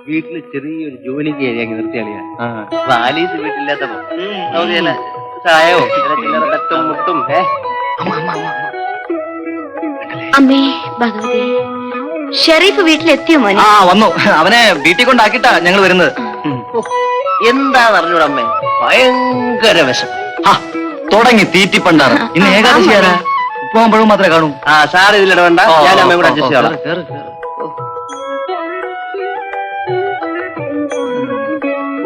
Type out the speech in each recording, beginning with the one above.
വീട്ടില് ചെറിയൊരു ജോലിക്ക് ഏരിയാക്കി നിർത്തിയാളിയാ. അപ്പൊ ആലീസ് വീട്ടില്ലാത്തപ്പോ നമുക്ക് ചില സഹായവും ചില തട്ടും മുട്ടും. അമ്മേ ഭഗവതി, ഷെരീഫ് വീട്ടിലെത്തിയോ മോനെ? വന്നു. അവനെ വീട്ടിൽ കൊണ്ടാക്കിട്ടാ ഞങ്ങൾ വരുന്നത്. എന്താന്ന് അറിഞ്ഞൂടാ അമ്മേ, ഭയങ്കര വിഷം. തുടങ്ങി തീറ്റിപ്പണ്ടാണ്. ഇന്ന് ഏകാദശി ആരാ? ഉപ്പും പഴവും മാത്രമേ കാണൂ. സാർ ഇതിലിടവേണ്ട, ഞാൻ അമ്മയും കൂടെ അഡ്ജസ്റ്റ് ചെയ്യാം.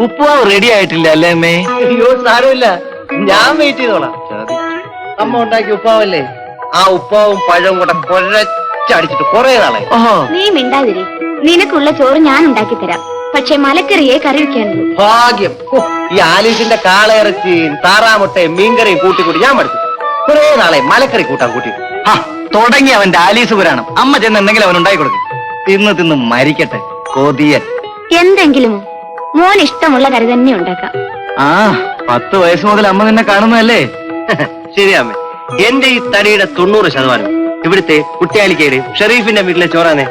ഉപ്പുമാവ് റെഡി ആയിട്ടില്ല അല്ലേ അമ്മേ? അയ്യോ സാരമില്ല, ഞാൻ വെയിറ്റ് ചെയ്തോളാം. അമ്മ ഉണ്ടാക്കിയ ഉപ്പാവല്ലേ, ആ ഉപ്പാവും പഴവും കൂടെ കുഴച്ചടിച്ചിട്ട് കുറെ നാളായി. നീ മിണ്ടാതിരി, നിനക്കുള്ള ചോറ് ഞാൻ ഉണ്ടാക്കി തരാം. പക്ഷെ മലക്കറിയെ കറി വെക്കാനുള്ളൂ. ഭാഗ്യം. ഈ ആലീസിന്റെ കാളയിറച്ചിയും താറാമുട്ടയും മീൻകറിയും കൂട്ടിക്കൂട്ടി ഞാൻ പഠിച്ചു. കുറെ നാളെ മലക്കറി കൂട്ടാൻ കൂട്ടി. തുടങ്ങി അവന്റെ ആലീസ് പുരാണം. അമ്മ ചെന്ന് എന്തെങ്കിലും അവൻ ഉണ്ടാക്കി കൊടുക്കും. തിന്ന് മരിക്കട്ടെ കൊതിയൻ. എന്തെങ്കിലും മോൻ ഇഷ്ടമുള്ള കറി തന്നെ ഉണ്ടാക്കാം. 10 വയസ്സ് മുതൽ അമ്മ നിന്നെ കാണുന്നതല്ലേ? ശരിയാമ്മ, എന്റെ ഈ തടിയുടെ 90% ഇവിടുത്തെ കുട്ടിയാലിക്കയുടെ ഷെരീഫിന്റെ വീട്ടിലെ ചോറാന്നേ.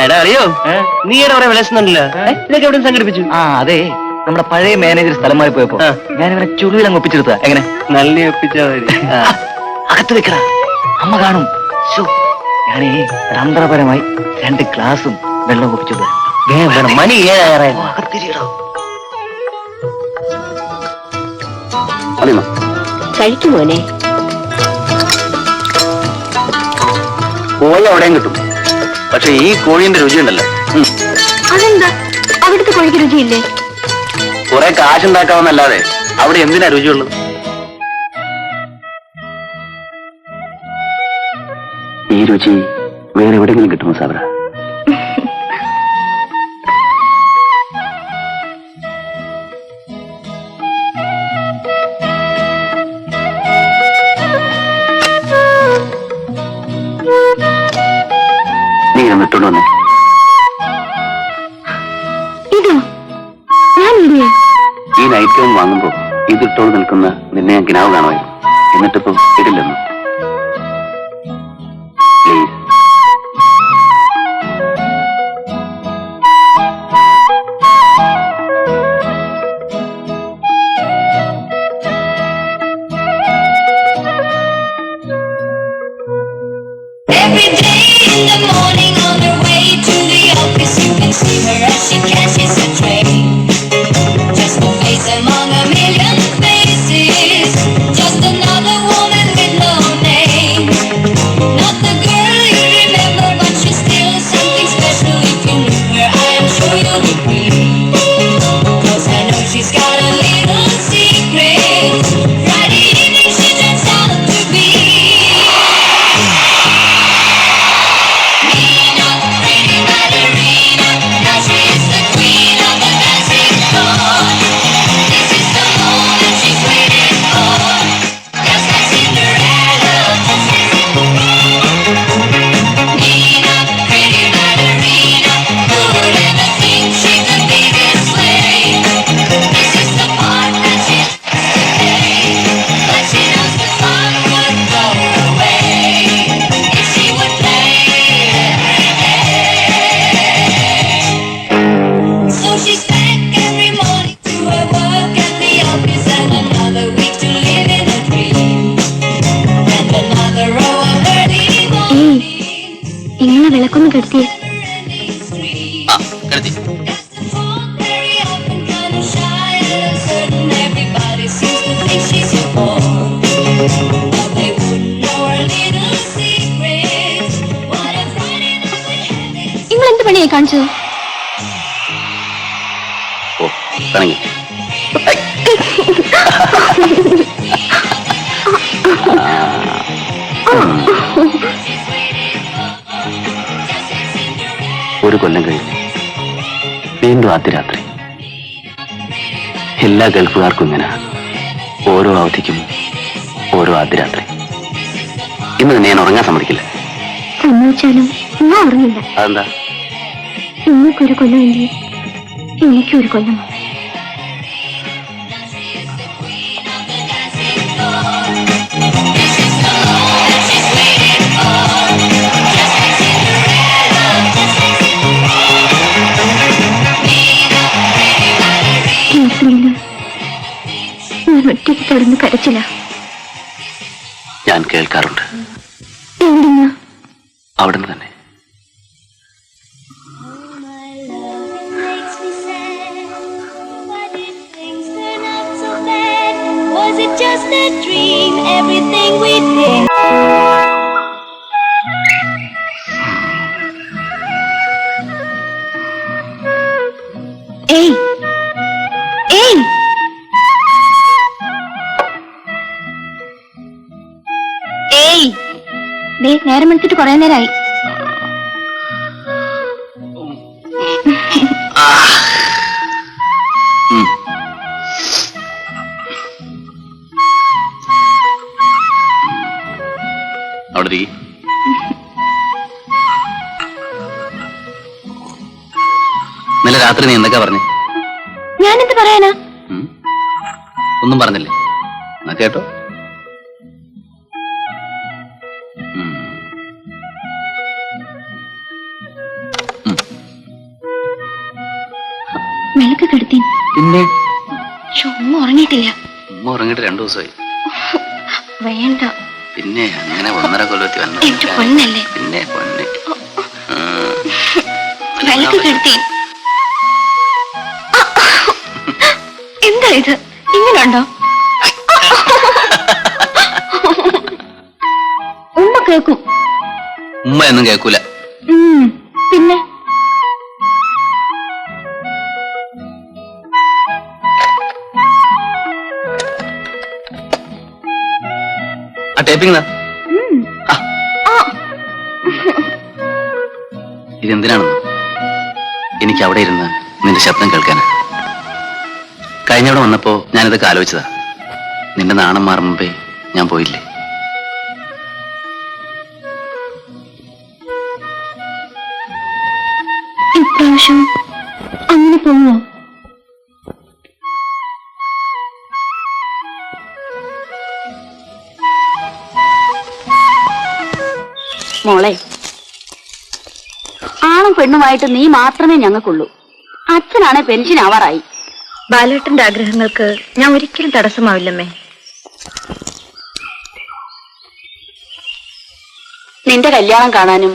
എടാ അറിയോ, നീ കുറെ വിളസുന്നുണ്ടല്ലോ, ഇതൊക്കെ എവിടെ സംഘടിപ്പിച്ചു? അതെ, നമ്മുടെ പഴയ മാനേജർ സ്ഥലം മാറി പോയപ്പോ ഞാൻ ഇവനെ ചുടുവിൽ അങ്ങ് ഒപ്പിച്ചെടുത്ത. എങ്ങനെ നല്ല ഒപ്പിച്ചാ മതി. അകത്ത് വെക്കടാ, അമ്മ കാണും. ഞാനേ തന്ത്രപരമായി 2 ഗ്ലാസും വെള്ളം ഒപ്പിച്ചത്. മണി 7 കഴിക്കുമോനെ? കോഴി അവിടെയും കിട്ടും, പക്ഷെ ഈ കോഴിന്റെ രുചിയുണ്ടല്ലോ. അതെന്താ അവിടുത്തെ കോഴിക്ക് രുചിയില്ലേ? കുറെ കാശുണ്ടാക്കാവുന്നല്ലാതെ അവിടെ എന്തിനാ രുചിയുള്ളത്? ഈ രുചി വേറെ എവിടെയെങ്കിലും കിട്ടുമോ സാബറ? നീ എന്നിട്ടുണ്ടോ? ഇതോ ഞാനില്ലേ? ഈ നൈറ്റ് ഗൗൺ വാങ്ങുമ്പോ ഇതിട്ടോട് നിൽക്കുന്ന നിന്നെ ഞാൻ കിനാവ് കാണുമായിരുന്നു. എന്നിട്ടിപ്പം ഇടില്ലെന്ന്. Please. Every day in the morning on her way to the office, you can see her as she catches a train. Just a face among a million faces, just another woman with no name. Not the girl you remember, but she's still something special. If you knew her, I am sure you'll agree. 'Cause I know she's got a little secret. Friday evening she turns out to be വിളക്കൊന്ന് കെടുത്തിയേ. നിങ്ങൾ എന്ത് പണിയായി കാണിച്ചത്? ഒരു കൊല്ലം കഴിഞ്ഞ് വീണ്ടും ആദ്യ രാത്രി. എല്ലാ ഗൾഫുകാർക്കും ഇങ്ങനെ ഓരോ അവധിക്കും ഓരോ ആദ്യ രാത്രി. ഇന്ന് തന്നെ ഞാൻ ഉറങ്ങാൻ സമ്മതിക്കില്ല. സമ്മതിച്ചാലും ഞാൻ ഉറങ്ങില്ല. അതെന്താ? നിങ്ങൾക്കൊരു കൊല്ലമെങ്കിൽ എനിക്കൊരു കൊല്ലം. ഒറ്റയ്ക്ക് കിടന്ന് കരച്ചില്ല. ഞാൻ കേൾക്കാറുണ്ട്. എവിടുന്ന്? അവിടുന്ന് തന്നെ. Was it just a dream? Everything we did. ഏയ് ഏയ് ഏയ് ദേ നേരം എടുത്തിട്ട് കുറെ നേരമായി. അവിടെ ഇന്നലെ രാത്രി നീ എന്തൊക്കെയാ പറഞ്ഞു? ഞാനെന്ത് പറയാനാ? ഒന്നും പറഞ്ഞില്ലേ? എന്നാ കേട്ടോ. വിളക്ക് കെടുത്തി. പിന്നെ ഉമ്മ ഉറങ്ങിയിട്ടില്ല. ഉമ്മ ഉറങ്ങിയിട്ട് 2 ദിവസമായി. വേണ്ട. പിന്നെ അങ്ങനെ 1.5 കൊല്ലത്തി വന്നു. എന്റെ പൊന്നല്ലേ. പിന്നെ പൊന്നെ. വിളക്ക് കെടുത്തി. എന്താ ഇത്? ഇങ്ങനെയുണ്ടോ? ഉമ്മ കേക്കും. ഉമ്മ ഒന്നും കേൾക്കൂല. പിന്നെ ആ ടേപ്പിംഗ് ഇതെന്തിനാണെന്ന് എനിക്ക് അവിടെ ഇരുന്ന് നിന്റെ ശബ്ദം കേൾക്കാനാ. കഴിഞ്ഞവിടെ വന്നപ്പോ ഞാനിതൊക്കെ ആലോചിച്ചതാ. നിന്റെ നാണം മാറും മുമ്പേ ഞാൻ പോയില്ലേ? ഇപ്രാവശ്യം അങ്ങനെ പോവോ? മോളെ, ആണും പെണ്ണുമായിട്ട് നീ മാത്രമേ ഞങ്ങൾക്കുള്ളൂ. അച്ഛനാണെ പെൻഷൻ ആവാറായി. ബാലേട്ടന്റെ ആഗ്രഹങ്ങൾക്ക് ഞാൻ ഒരിക്കലും തടസ്സമാവില്ലമ്മേ. നിന്റെ കല്യാണം കാണാനും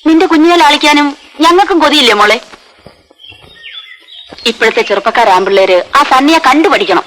നിന്റെ കുഞ്ഞിനെ ലാളിക്കാനും ഞങ്ങൾക്കും കൊതിയില്ലേ മോളെ? ഇപ്പോഴത്തെ ചെറുപ്പക്കാരാമ്പിള്ളേര് ആ സണ്ണിയെ കണ്ടുപഠിക്കണം.